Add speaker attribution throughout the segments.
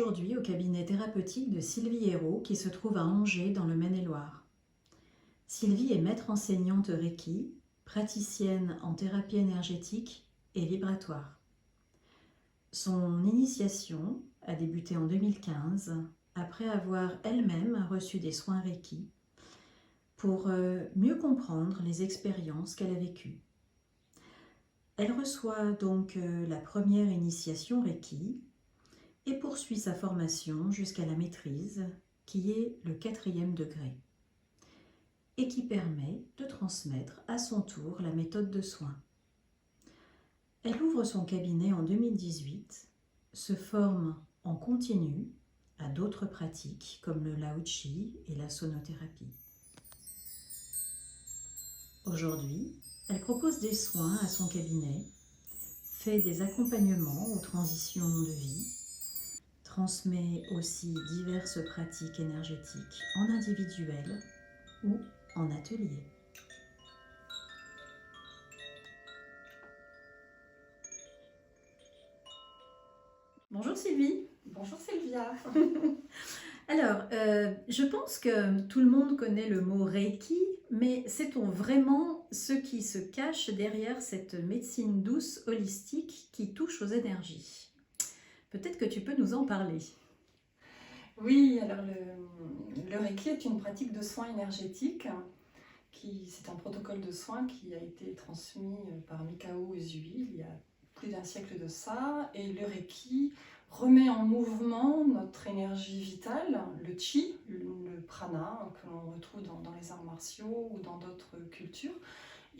Speaker 1: aujourd'hui au cabinet thérapeutique de Sylvie Hérault qui se trouve à Angers dans le Maine-et-Loire. Sylvie est maître enseignante Reiki, praticienne en thérapie énergétique et vibratoire. Son initiation a débuté en 2015 après avoir elle-même reçu des soins Reiki pour mieux comprendre les expériences qu'elle a vécues. Elle reçoit donc la première initiation Reiki et poursuit sa formation jusqu'à la maîtrise, qui est le 4e degré, et qui permet de transmettre à son tour la méthode de soins. Elle ouvre son cabinet en 2018, se forme en continu à d'autres pratiques comme le Lao Chi et la sonothérapie. Aujourd'hui, elle propose des soins à son cabinet, fait des accompagnements aux transitions de vie, transmet aussi diverses pratiques énergétiques en individuel ou en atelier. Bonjour Sylvie.
Speaker 2: Bonjour Sylvia.
Speaker 1: Alors, je pense que tout le monde connaît le mot Reiki, mais sait-on vraiment ce qui se cache derrière cette médecine douce holistique qui touche aux énergies? Peut-être que tu peux nous en parler.
Speaker 2: Oui, alors le Reiki est une pratique de soins énergétiques. C'est un protocole de soins qui a été transmis par Mikao Usui il y a plus d'un siècle de ça. Et le Reiki remet en mouvement notre énergie vitale, le chi, le prana, que l'on retrouve dans les arts martiaux ou dans d'autres cultures,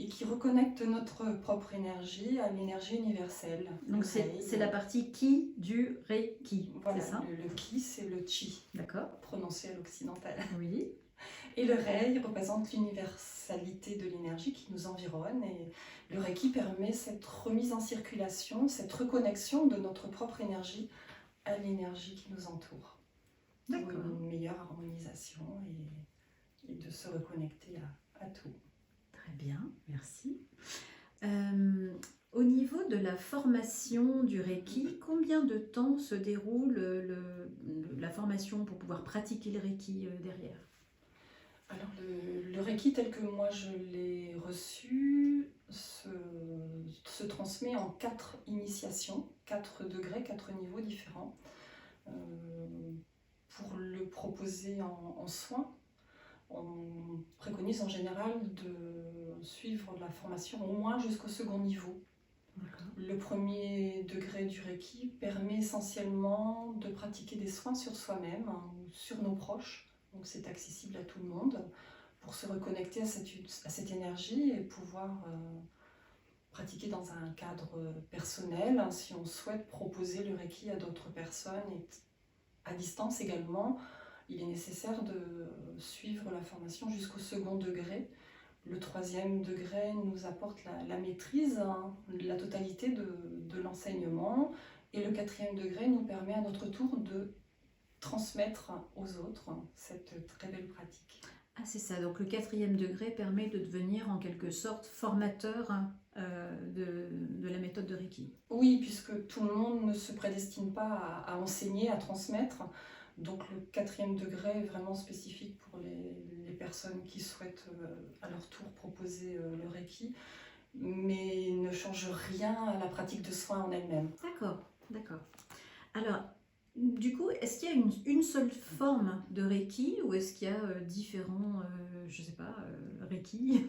Speaker 2: et qui reconnecte notre propre énergie à l'énergie universelle.
Speaker 1: Donc c'est la partie Ki du Reiki,
Speaker 2: voilà,
Speaker 1: c'est ça?
Speaker 2: le Ki, c'est le chi.
Speaker 1: D'accord.
Speaker 2: Prononcé à l'occidental.
Speaker 1: Oui.
Speaker 2: Et le Rei représente l'universalité de l'énergie qui nous environne. Et le Reiki permet cette remise en circulation, cette reconnexion de notre propre énergie à l'énergie qui nous entoure. Pour une meilleure harmonisation et de se reconnecter à tout.
Speaker 1: Très bien, merci. Au niveau de la formation du Reiki, combien de temps se déroule la formation pour pouvoir pratiquer le Reiki derrière?
Speaker 2: Alors le Reiki tel que moi je l'ai reçu se transmet en 4 initiations, 4 degrés, 4 niveaux différents. Pour le proposer en soins, on préconise en général de suivre la formation au moins jusqu'au second niveau. Le premier degré du Reiki permet essentiellement de pratiquer des soins sur soi-même ou sur nos proches. Donc c'est accessible à tout le monde pour se reconnecter à cette énergie et pouvoir pratiquer dans un cadre personnel. Si on souhaite proposer le Reiki à d'autres personnes et à distance également, il est nécessaire de suivre la formation jusqu'au second degré. Le 3e degré nous apporte la maîtrise, la totalité de l'enseignement. Et le 4e degré nous permet à notre tour de transmettre aux autres cette très belle pratique.
Speaker 1: Ah, c'est ça, donc le 4e degré permet de devenir en quelque sorte formateur de la méthode de Reiki.
Speaker 2: Oui, puisque tout le monde ne se prédestine pas à enseigner, à transmettre. Donc le 4e degré est vraiment spécifique pour les personnes qui souhaitent à leur tour proposer le Reiki, mais ne change rien à la pratique de soins en elle-même.
Speaker 1: D'accord, d'accord. Alors, du coup, est-ce qu'il y a une seule forme de Reiki ou est-ce qu'il y a différents, je sais pas, Reiki?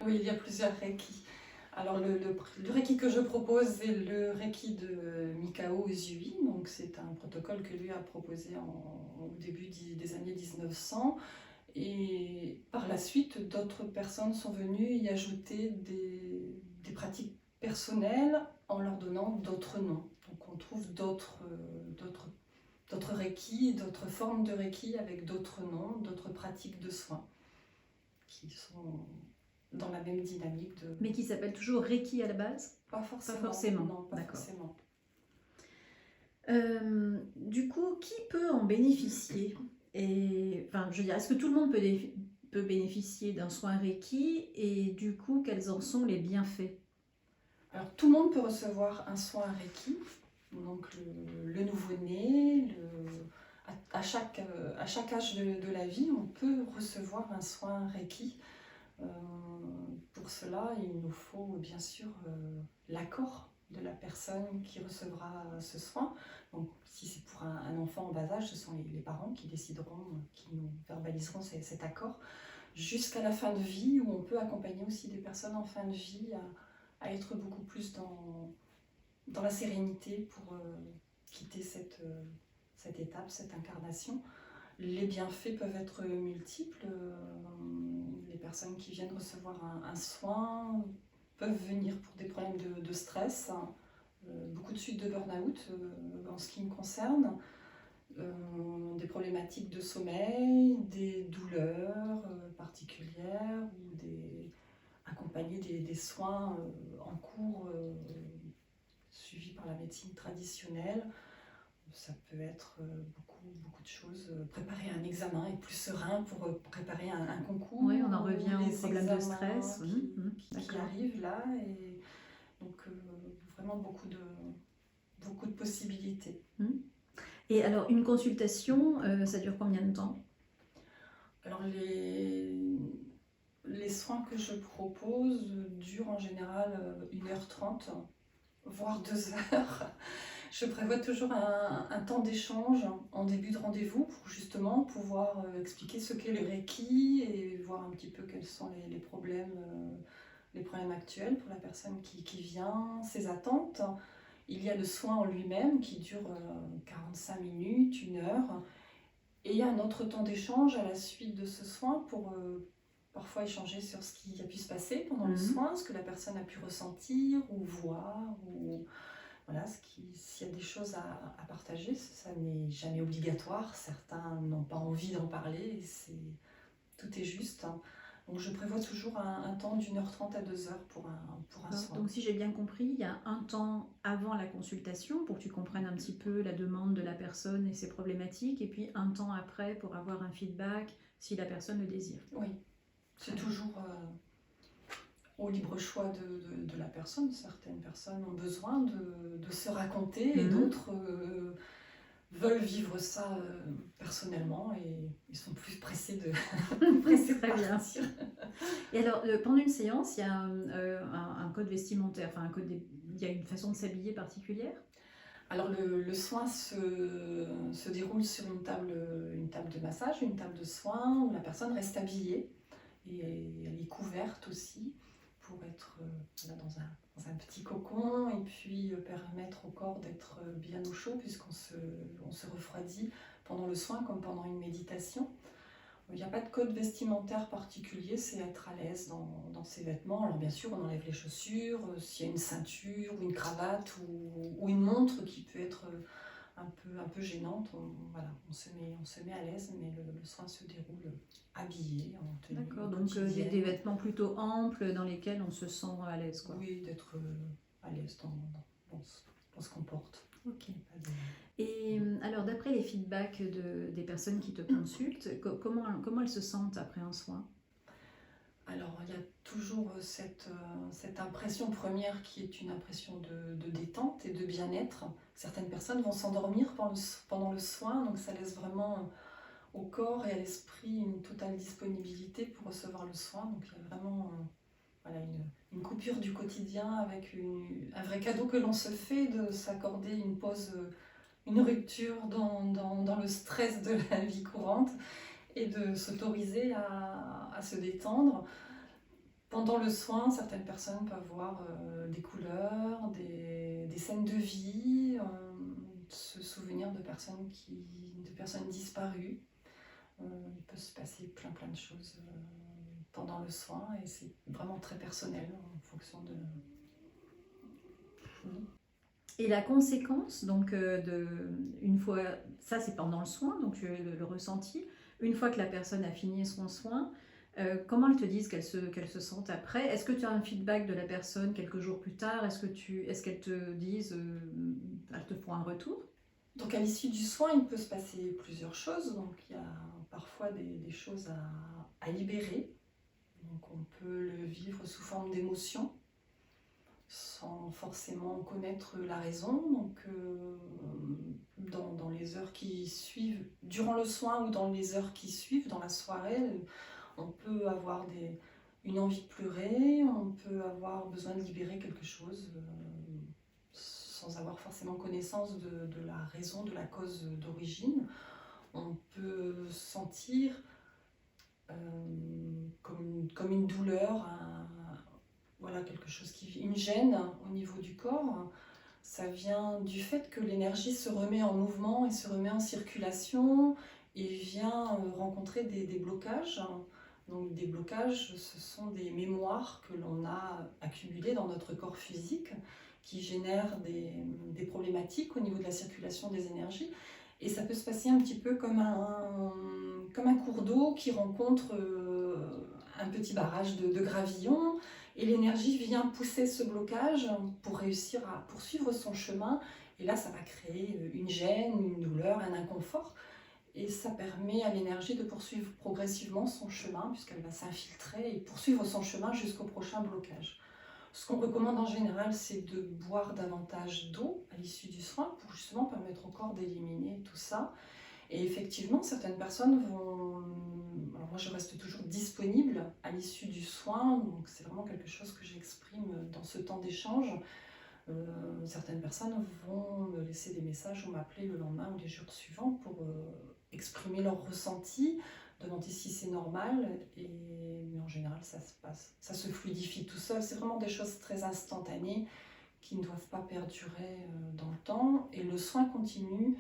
Speaker 2: Oui, il y a plusieurs Reiki. Alors le Reiki que je propose, c'est le Reiki de Mikao Usui. Donc c'est un protocole que lui a proposé au début des années 1900. Et par la suite, d'autres personnes sont venues y ajouter des pratiques personnelles en leur donnant d'autres noms. Donc on trouve d'autres Reiki, d'autres formes de Reiki avec d'autres noms, d'autres pratiques de soins qui sont dans la même dynamique de...
Speaker 1: Mais qui s'appelle toujours Reiki à la base?
Speaker 2: Pas forcément.
Speaker 1: Pas forcément.
Speaker 2: Non, pas
Speaker 1: d'accord.
Speaker 2: forcément.
Speaker 1: Du coup, qui peut en bénéficier? Et, enfin, je veux dire, est-ce que tout le monde peut bénéficier d'un soin Reiki? Et du coup, quels en sont les bienfaits?
Speaker 2: Alors, tout le monde peut recevoir un soin Reiki. Donc le nouveau-né, à chaque âge de la vie, on peut recevoir un soin Reiki. Pour cela, il nous faut bien sûr l'accord de la personne qui recevra ce soin. Donc, si c'est pour un enfant en bas âge, ce sont les parents qui décideront, qui nous verbaliseront cet accord, jusqu'à la fin de vie, où on peut accompagner aussi des personnes en fin de vie à être beaucoup plus dans la sérénité pour quitter cette étape, cette incarnation. Les bienfaits peuvent être multiples. Les personnes qui viennent recevoir un soin peuvent venir pour des problèmes de stress, beaucoup de suites de burn-out en ce qui me concerne, des problématiques de sommeil, des douleurs particulières, ou accompagner des soins en cours suivis par la médecine traditionnelle. Ça peut être beaucoup de choses. Préparer un examen, être plus serein pour préparer un concours.
Speaker 1: Oui, on en revient au problème de stress
Speaker 2: qui arrivent là. Et donc, vraiment beaucoup de possibilités.
Speaker 1: Et alors, une consultation, ça dure combien de temps?
Speaker 2: Alors, les soins que je propose durent en général 1h30, voire 2h. Je prévois toujours un temps d'échange en début de rendez-vous pour justement pouvoir expliquer ce qu'est le Reiki et voir un petit peu quels sont les problèmes actuels pour la personne qui vient, ses attentes. Il y a le soin en lui-même qui dure 45 minutes, 1 heure, et un autre temps d'échange à la suite de ce soin pour parfois échanger sur ce qui a pu se passer pendant le soin, ce que la personne a pu ressentir ou voir, ou voilà, s'il y a des choses à partager. Ça n'est jamais obligatoire, certains n'ont pas envie d'en parler, tout est juste. Donc je prévois toujours un temps d'1h30 à 2h pour un soin.
Speaker 1: Donc si j'ai bien compris, il y a un temps avant la consultation pour que tu comprennes un petit peu la demande de la personne et ses problématiques, et puis un temps après pour avoir un feedback si la personne le désire.
Speaker 2: Oui, c'est toujours au libre choix de la personne. Certaines personnes ont besoin de se raconter et d'autres veulent vivre ça personnellement et ils sont plus pressés de
Speaker 1: Très bien. Et alors, pendant une séance, il y a un code vestimentaire, enfin il y a une façon de s'habiller particulière?
Speaker 2: Alors le soin se déroule sur une table de massage, une table de soins où la personne reste habillée et elle est couverte aussi pour être dans un petit cocon et puis permettre au corps d'être bien au chaud puisqu'on se refroidit pendant le soin comme pendant une méditation. Il n'y a pas de code vestimentaire particulier, c'est être à l'aise dans ses vêtements. Alors bien sûr, on enlève les chaussures, s'il y a une ceinture ou une cravate ou une montre qui peut être un peu gênante, on se met à l'aise, mais le soin se déroule habillé, en tenue.
Speaker 1: D'accord, donc des vêtements plutôt amples dans lesquels on se sent à l'aise, quoi.
Speaker 2: Oui, d'être à l'aise dans ce qu'on porte.
Speaker 1: Ok. Et alors, d'après les feedbacks des personnes qui te consultent, comment elles se sentent après un soin?
Speaker 2: Alors, il y a toujours cette impression première qui est une impression de détente et de bien-être. Certaines personnes vont s'endormir pendant le soin, donc ça laisse vraiment au corps et à l'esprit une totale disponibilité pour recevoir le soin. Donc, il y a vraiment une coupure du quotidien avec un vrai cadeau que l'on se fait de s'accorder une pause, une rupture dans le stress de la vie courante et de s'autoriser à se détendre. Pendant le soin, certaines personnes peuvent voir des couleurs, des scènes de vie, se souvenir de personnes disparues. Il peut se passer plein de choses pendant le soin et c'est vraiment très personnel en fonction de...
Speaker 1: Et la conséquence, donc, une fois, ça c'est pendant le soin, donc le ressenti, une fois que la personne a fini son soin, comment elles te disent qu'elles se sentent après? Est-ce que tu as un feedback de la personne quelques jours plus tard? Est-ce qu'elles te disent, elles te font un retour?
Speaker 2: Donc à l'issue du soin, il peut se passer plusieurs choses. Donc il y a parfois des choses à libérer. Donc on peut le vivre sous forme d'émotion. sans forcément connaître la raison. Donc, dans les heures qui suivent, durant le soin ou dans les heures qui suivent, dans la soirée, on peut avoir une envie de pleurer, on peut avoir besoin de libérer quelque chose sans avoir forcément connaissance de la raison, de la cause d'origine. On peut sentir comme une douleur, voilà, quelque chose une gêne au niveau du corps. Ça vient du fait que l'énergie se remet en mouvement et se remet en circulation et vient rencontrer des blocages. Donc des blocages, ce sont des mémoires que l'on a accumulées dans notre corps physique qui génèrent des problématiques au niveau de la circulation des énergies. Et ça peut se passer un petit peu comme un cours d'eau qui rencontre un petit barrage de gravillon, et l'énergie vient pousser ce blocage pour réussir à poursuivre son chemin. Et là, ça va créer une gêne, une douleur, un inconfort. Et ça permet à l'énergie de poursuivre progressivement son chemin, puisqu'elle va s'infiltrer et poursuivre son chemin jusqu'au prochain blocage. Ce qu'on recommande en général, c'est de boire davantage d'eau à l'issue du soin pour justement permettre au corps d'éliminer tout ça. Et effectivement, certaines personnes vont... Alors moi, je reste toujours disponible à l'issue du soin, donc c'est vraiment quelque chose que j'exprime dans ce temps d'échange. Certaines personnes vont me laisser des messages ou m'appeler le lendemain ou les jours suivants pour exprimer leur ressenti, demander si c'est normal, mais en général ça se passe, ça se fluidifie tout seul. C'est vraiment des choses très instantanées qui ne doivent pas perdurer dans le temps, et le soin continue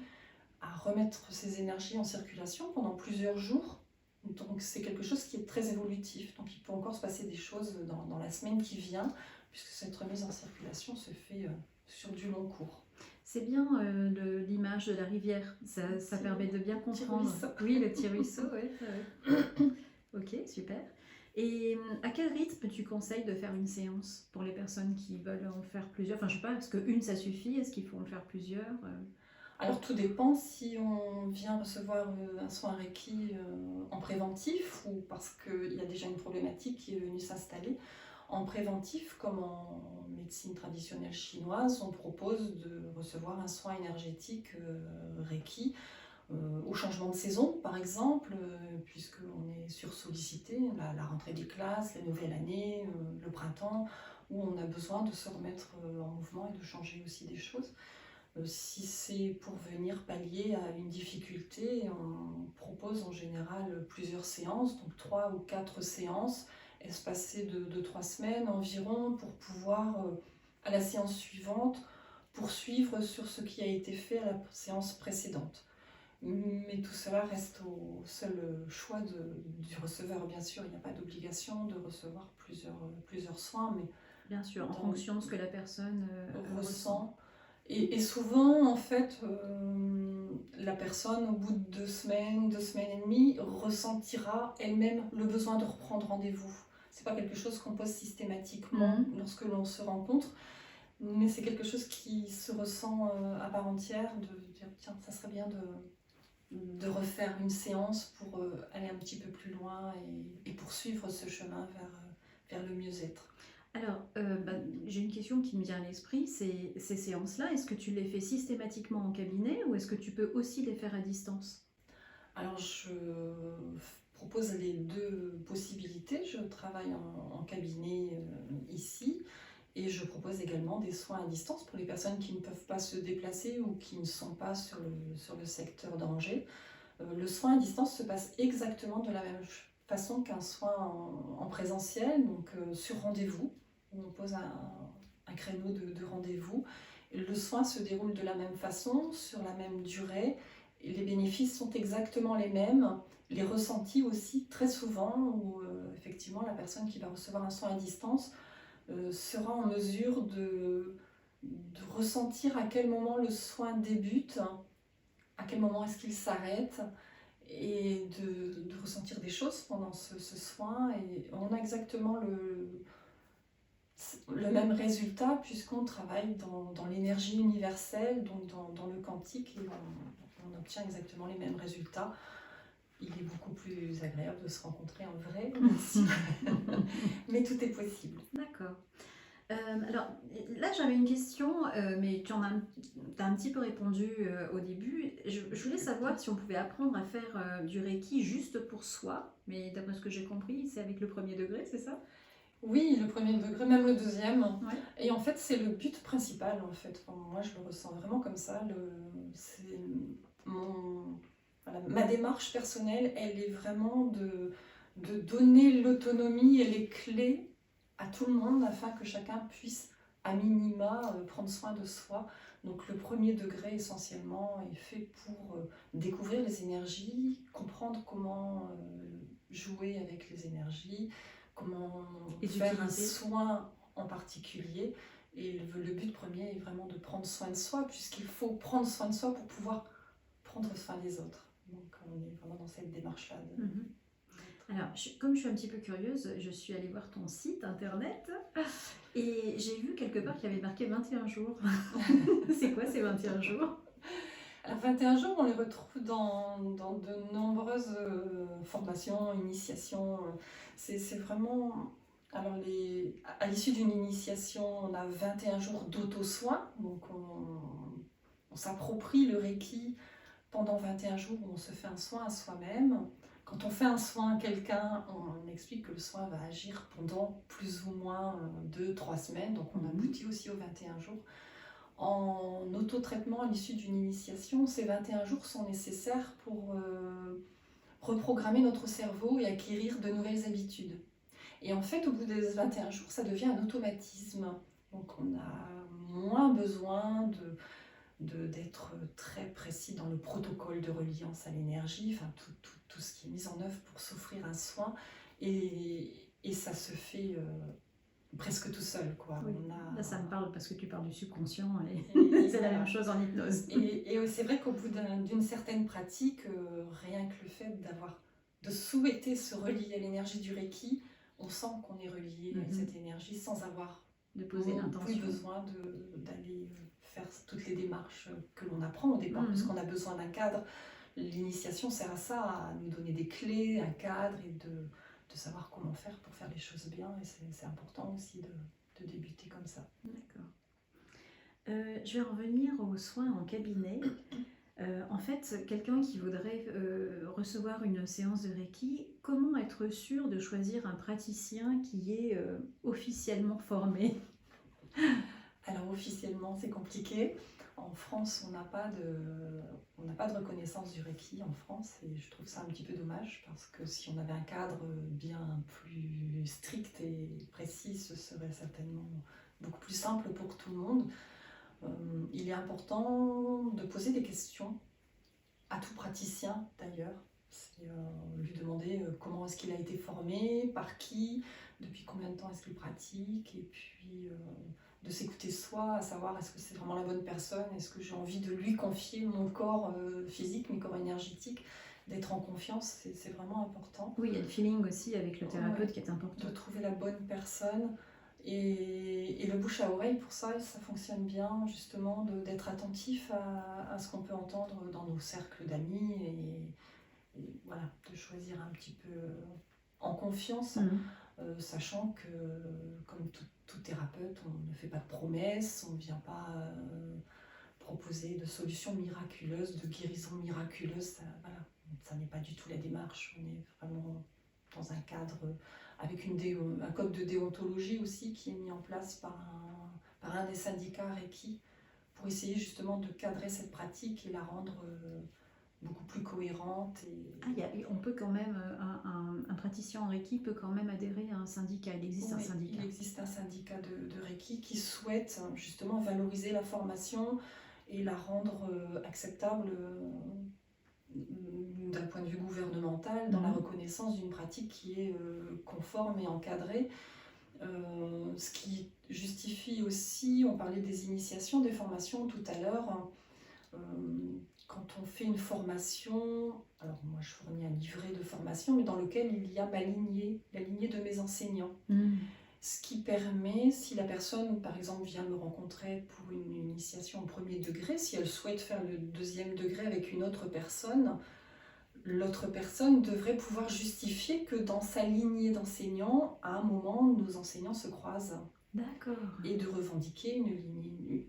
Speaker 2: à remettre ces énergies en circulation pendant plusieurs jours. Donc c'est quelque chose qui est très évolutif, donc il peut encore se passer des choses dans la semaine qui vient, puisque cette remise en circulation se fait sur du long cours.
Speaker 1: C'est bien l'image de la rivière, ça permet de bien comprendre. Oui, le petit ruisseau, oui. Ok, super. Et à quel rythme tu conseilles de faire une séance pour les personnes qui veulent en faire plusieurs? Enfin, je sais pas, est-ce qu'une ça suffit? Est-ce qu'il faut en faire plusieurs?
Speaker 2: Alors tout dépend si on vient recevoir un soin Reiki en préventif ou parce qu'il y a déjà une problématique qui est venue s'installer. En préventif, comme en médecine traditionnelle chinoise, on propose de recevoir un soin énergétique Reiki au changement de saison, par exemple, puisqu'on est sursollicité, la rentrée des classes, la nouvelle année, le printemps, où on a besoin de se remettre en mouvement et de changer aussi des choses. Si c'est pour venir pallier à une difficulté, on propose en général plusieurs séances, donc 3 ou 4 séances, espacées de 3 semaines environ, pour pouvoir, à la séance suivante, poursuivre sur ce qui a été fait à la séance précédente. Mais tout cela reste au seul choix du receveur. Bien sûr, il n'y a pas d'obligation de recevoir plusieurs soins, mais
Speaker 1: bien sûr, en fonction de ce que la personne ressent.
Speaker 2: Et souvent, en fait, la personne, au bout de 2 semaines et demie, ressentira elle-même le besoin de reprendre rendez-vous. C'est pas quelque chose qu'on pose systématiquement lorsque l'on se rencontre, mais c'est quelque chose qui se ressent à part entière, de dire tiens, ça serait bien de refaire une séance pour aller un petit peu plus loin et poursuivre ce chemin vers le mieux-être.
Speaker 1: Alors, j'ai une question qui me vient à l'esprit, ces séances-là, est-ce que tu les fais systématiquement en cabinet ou est-ce que tu peux aussi les faire à distance?
Speaker 2: Alors, je propose les 2 possibilités. Je travaille en cabinet ici, et je propose également des soins à distance pour les personnes qui ne peuvent pas se déplacer ou qui ne sont pas sur le secteur d'Angers. Le soin à distance se passe exactement de la même façon qu'un soin en présentiel, donc sur rendez-vous. On pose un créneau de rendez-vous. Le soin se déroule de la même façon, sur la même durée. Et les bénéfices sont exactement les mêmes. Les ressentis aussi, très souvent, où effectivement la personne qui va recevoir un soin à distance sera en mesure de ressentir à quel moment le soin débute, à quel moment est-ce qu'il s'arrête, et de ressentir des choses pendant ce soin. Et on a exactement le même résultat, puisqu'on travaille dans l'énergie universelle, donc dans le quantique, et on obtient exactement les mêmes résultats. Il est beaucoup plus agréable de se rencontrer en vrai, mais tout est possible.
Speaker 1: D'accord. Alors là, j'avais une question, mais tu as un petit peu répondu au début. Je voulais savoir si on pouvait apprendre à faire du Reiki juste pour soi, mais d'après ce que j'ai compris, c'est avec le premier degré, c'est ça?
Speaker 2: Oui, le premier degré, même le deuxième.
Speaker 1: Ouais.
Speaker 2: Et en fait, c'est le but principal, en fait. Enfin, moi, je le ressens vraiment comme ça. C'est ma démarche personnelle, elle est vraiment de donner l'autonomie et les clés à tout le monde afin que chacun puisse, à minima, prendre soin de soi. Donc le premier degré, essentiellement, est fait pour découvrir les énergies, comprendre comment jouer avec les énergies, comment
Speaker 1: Et
Speaker 2: faire un
Speaker 1: d'utiliser.
Speaker 2: soin en particulier. Et le but premier est vraiment de prendre soin de soi, puisqu'il faut prendre soin de soi pour pouvoir prendre soin des autres. Donc on est vraiment dans cette démarche-là.
Speaker 1: Alors, comme je suis un petit peu curieuse, je suis allée voir ton site internet et j'ai vu quelque part qu'il y avait marqué 21 jours. C'est quoi ces 21 jours?
Speaker 2: Alors 21 jours, on les retrouve dans de nombreuses formations, initiations. C'est vraiment... Alors à l'issue d'une initiation, on a 21 jours d'auto-soin. Donc on s'approprie le Reiki pendant 21 jours où on se fait un soin à soi-même. Quand on fait un soin à quelqu'un, on explique que le soin va agir pendant plus ou moins 2-3 semaines. Donc on aboutit aussi aux 21 jours. En autotraitement à l'issue d'une initiation, ces 21 jours sont nécessaires pour reprogrammer notre cerveau et acquérir de nouvelles habitudes. Et en fait, au bout des 21 jours, ça devient un automatisme. Donc on a moins besoin d'être très précis dans le protocole de reliance à l'énergie, enfin tout ce qui est mis en œuvre pour s'offrir un soin. Et ça se fait presque tout seul, quoi.
Speaker 1: Oui. Là, ça me parle parce que tu parles du subconscient et c'est la même chose en hypnose.
Speaker 2: Et c'est vrai qu'au bout d'une certaine pratique, rien que le fait de souhaiter se relier à l'énergie du Reiki, on sent qu'on est relié à cette énergie sans avoir
Speaker 1: de poser l'intention.
Speaker 2: Plus besoin d'aller faire toutes les démarches que l'on apprend au départ, parce qu'on a besoin d'un cadre. L'initiation sert à ça, à nous donner des clés, un cadre et de savoir comment faire pour faire les choses bien. Et c'est important aussi de débuter comme ça.
Speaker 1: D'accord. Je vais revenir aux soins en cabinet. En fait, quelqu'un qui voudrait recevoir une séance de Reiki, comment être sûr de choisir un praticien qui est officiellement formé?
Speaker 2: Alors officiellement, c'est compliqué. En France, on n'a pas de reconnaissance du Reiki en France, et je trouve ça un petit peu dommage, parce que si on avait un cadre bien plus strict et précis, ce serait certainement beaucoup plus simple pour tout le monde. Il est important de poser des questions à tout praticien d'ailleurs. C'est lui demander comment est-ce qu'il a été formé, par qui, depuis combien de temps est-ce qu'il pratique, et puis de s'écouter soi, à savoir est-ce que c'est vraiment la bonne personne, est-ce que j'ai envie de lui confier mon corps physique, mon corps énergétique, d'être en confiance, c'est vraiment important.
Speaker 1: Oui, il y a le feeling aussi avec le thérapeute qui est important.
Speaker 2: De trouver la bonne personne. Et le bouche à oreille, pour ça, ça fonctionne bien, justement, d'être attentif à ce qu'on peut entendre dans nos cercles d'amis, et voilà, de choisir un petit peu en confiance, sachant que, comme tout thérapeute, on ne fait pas de promesses, on ne vient pas proposer de solutions miraculeuses, de guérisons miraculeuses, ça n'est pas du tout la démarche. On est vraiment dans un cadre avec un code de déontologie aussi qui est mis en place par un des syndicats Reiki pour essayer justement de cadrer cette pratique et la rendre beaucoup plus cohérente.
Speaker 1: On peut quand même, un praticien en Reiki peut quand même adhérer à un syndicat. Il existe un syndicat.
Speaker 2: Il existe un syndicat de Reiki qui souhaite justement valoriser la formation et la rendre acceptable d'un point de vue gouvernemental, dans la reconnaissance d'une pratique qui est conforme et encadrée. Ce qui justifie aussi, on parlait des initiations, des formations tout à l'heure, quand on fait une formation, alors moi je fournis un livret de formation, mais dans lequel il y a la lignée de mes enseignants. Ce qui permet, si la personne par exemple vient me rencontrer pour une initiation au premier degré, si elle souhaite faire le deuxième degré avec une autre personne, l'autre personne devrait pouvoir justifier que dans sa lignée d'enseignants, à un moment, nos enseignants se croisent.
Speaker 1: D'accord.
Speaker 2: et de revendiquer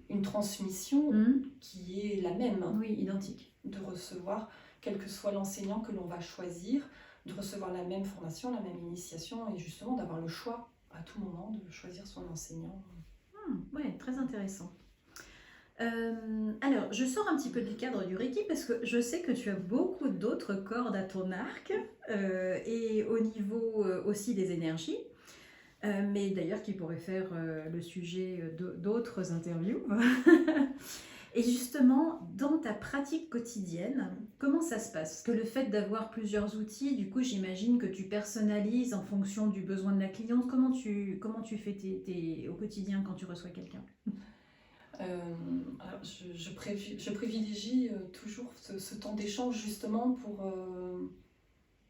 Speaker 2: une transmission qui est la même.
Speaker 1: Oui, identique.
Speaker 2: De recevoir, quel que soit l'enseignant que l'on va choisir, de recevoir la même formation, la même initiation et justement d'avoir le choix à tout moment de choisir son enseignant.
Speaker 1: Oui, très intéressant. Alors, je sors un petit peu du cadre du Reiki parce que je sais que tu as beaucoup d'autres cordes à ton arc et au niveau aussi des énergies. Mais d'ailleurs qui pourrait faire le sujet d'autres interviews. Et justement, dans ta pratique quotidienne, comment ça se passe? Parce que le fait d'avoir plusieurs outils, du coup, j'imagine que tu personnalises en fonction du besoin de la cliente. Comment tu fais au quotidien quand tu reçois quelqu'un?
Speaker 2: Alors je privilégie toujours ce temps d'échange justement pour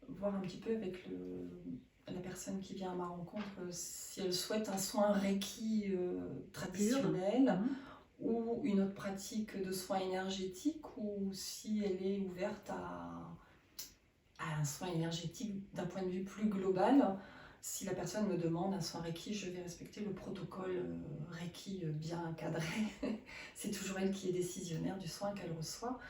Speaker 2: voir un petit peu avec la personne qui vient à ma rencontre si elle souhaite un soin Reiki traditionnel ou une autre pratique de soins énergétiques ou si elle est ouverte à un soin énergétique d'un point de vue plus global. Si la personne me demande un soin Reiki, je vais respecter le protocole Reiki bien encadré. C'est toujours elle qui est décisionnaire du soin qu'elle reçoit.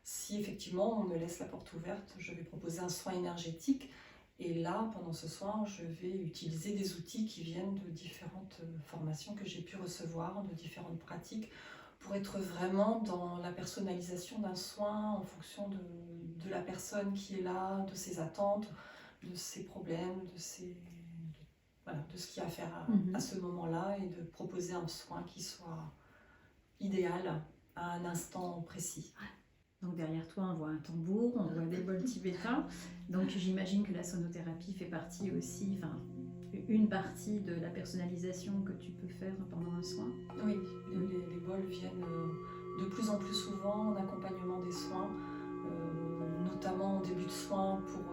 Speaker 2: Si effectivement on me laisse la porte ouverte, je vais proposer un soin énergétique. Et là, pendant ce soin, je vais utiliser des outils qui viennent de différentes formations que j'ai pu recevoir, de différentes pratiques, pour être vraiment dans la personnalisation d'un soin en fonction de la personne qui est là, de ses attentes, de ses problèmes, de ce qu'il y a à faire à ce moment-là et de proposer un soin qui soit idéal à un instant précis.
Speaker 1: Donc derrière toi, on voit un tambour, on voit des bols tibétains. Donc j'imagine que la sonothérapie fait partie aussi, une partie de la personnalisation que tu peux faire pendant un soin.
Speaker 2: Oui, les bols viennent de plus en plus souvent en accompagnement des soins, notamment au début de soins pour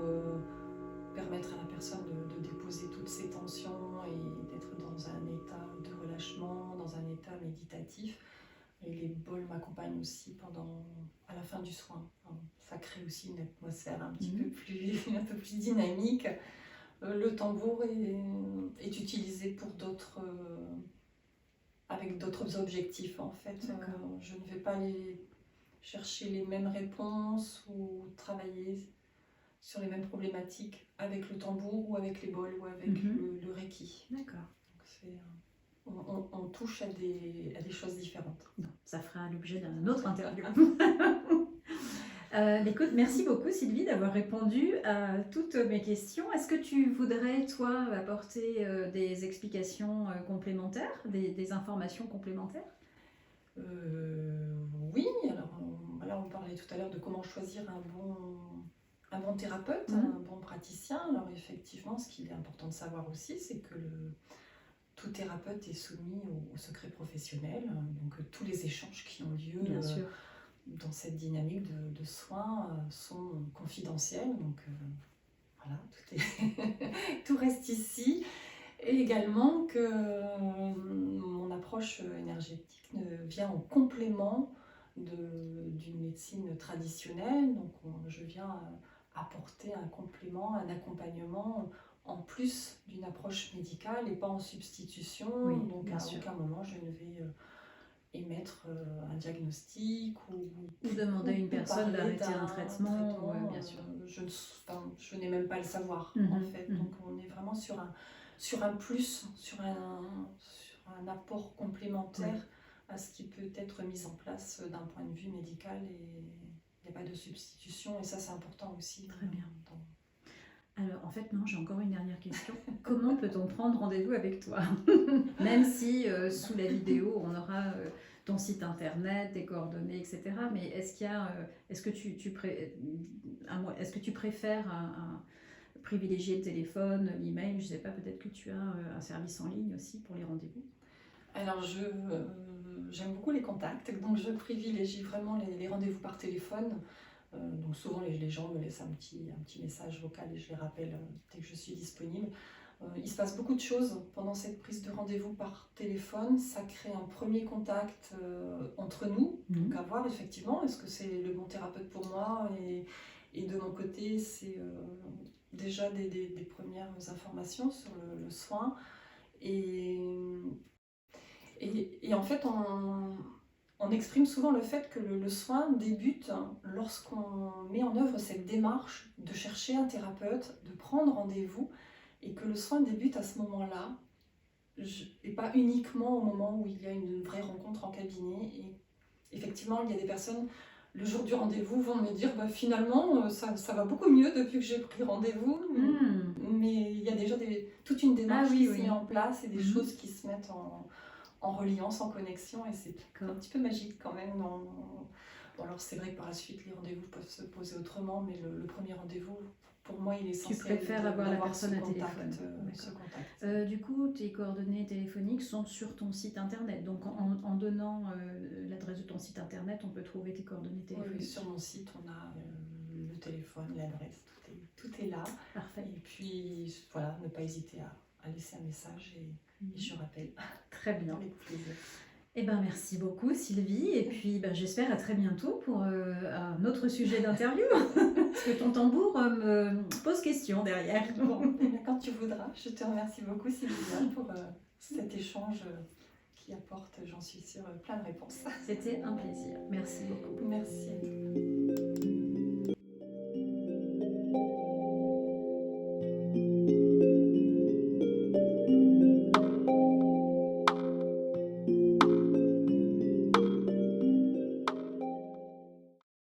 Speaker 2: permettre à la personne de déposer toutes ses tensions et d'être dans un état de relâchement, dans un état méditatif. Et les bols m'accompagnent aussi à la fin du soin. Ça crée aussi une atmosphère un peu plus dynamique. Le tambour est utilisé pour avec d'autres objectifs en fait. Je ne vais pas chercher les mêmes réponses ou travailler sur les mêmes problématiques avec le tambour ou avec les bols ou avec le Reiki.
Speaker 1: D'accord.
Speaker 2: On touche à des choses différentes.
Speaker 1: Non, ça fera l'objet d'un autre interview. Écoute, merci beaucoup Sylvie d'avoir répondu à toutes mes questions. Est-ce que tu voudrais, toi, apporter des explications complémentaires, des informations complémentaires?
Speaker 2: Oui, alors on parlait tout à l'heure de comment choisir un bon thérapeute, un bon praticien. Alors effectivement, ce qu'il est important de savoir aussi, c'est que tout thérapeute est soumis au secret professionnel, donc tous les échanges qui ont lieu dans cette dynamique de soins sont confidentiels, donc voilà, tout reste ici. Et également que mon approche énergétique vient en complément d'une médecine traditionnelle, donc je viens apporter un complément, un accompagnement en plus d'une approche médicale et pas en substitution. Donc à aucun moment je ne vais émettre un diagnostic ou
Speaker 1: demander à une personne d'arrêter un traitement. Bien sûr.
Speaker 2: Je n'ai même pas le savoir en fait. Donc on est vraiment sur un plus, sur un apport complémentaire à ce qui peut être mis en place d'un point de vue médical et il n'y a pas de substitution et ça c'est important aussi.
Speaker 1: Très bien. Alors en fait non, j'ai encore une dernière question. Comment peut-on prendre rendez-vous avec toi? Même si sous la vidéo on aura ton site internet, tes coordonnées, etc. Mais est-ce que tu préfères privilégier le téléphone, l'email? Je ne sais pas, peut-être que tu as un service en ligne aussi pour les rendez-vous.
Speaker 2: Alors j'aime beaucoup les contacts, donc je privilégie vraiment les rendez-vous par téléphone. Donc souvent les gens me laissent un petit message vocal et je les rappelle dès que je suis disponible. Il se passe beaucoup de choses pendant cette prise de rendez-vous par téléphone. Ça crée un premier contact entre nous, donc à voir effectivement est-ce que c'est le bon thérapeute pour moi et de mon côté c'est déjà des premières informations sur le soin et Et en fait, on exprime souvent le fait que le soin débute lorsqu'on met en œuvre cette démarche de chercher un thérapeute, de prendre rendez-vous, et que le soin débute à ce moment-là, et pas uniquement au moment où il y a une vraie rencontre en cabinet. Et effectivement, il y a des personnes, le jour du rendez-vous, vont me dire finalement, ça va beaucoup mieux depuis que j'ai pris rendez-vous. Mais il y a déjà toute une démarche qui se met en place et des choses qui se mettent en reliance, en connexion, et c'est un petit peu magique quand même. Bon, alors c'est vrai que par la suite, les rendez-vous peuvent se poser autrement, mais le premier rendez-vous, pour moi, il est essentiel.
Speaker 1: Tu préfères avoir la personne à téléphone.
Speaker 2: Ce contact.
Speaker 1: Du coup, tes coordonnées téléphoniques sont sur ton site internet. Donc, en donnant l'adresse de ton site internet, on peut trouver tes coordonnées téléphoniques.
Speaker 2: Oui, sur mon site, on a le téléphone, l'adresse, tout est là.
Speaker 1: Parfait.
Speaker 2: Et puis, voilà, ne pas hésiter à laisser un message et je rappelle.
Speaker 1: Très bien.
Speaker 2: Avec plaisir.
Speaker 1: Eh ben, merci beaucoup Sylvie, et puis j'espère à très bientôt pour un autre sujet d'interview, parce que ton tambour me pose question derrière.
Speaker 2: Bon, quand tu voudras, je te remercie beaucoup Sylvia pour cet échange qui apporte, j'en suis sûre, plein de réponses.
Speaker 1: C'était un plaisir, merci beaucoup.
Speaker 2: Merci.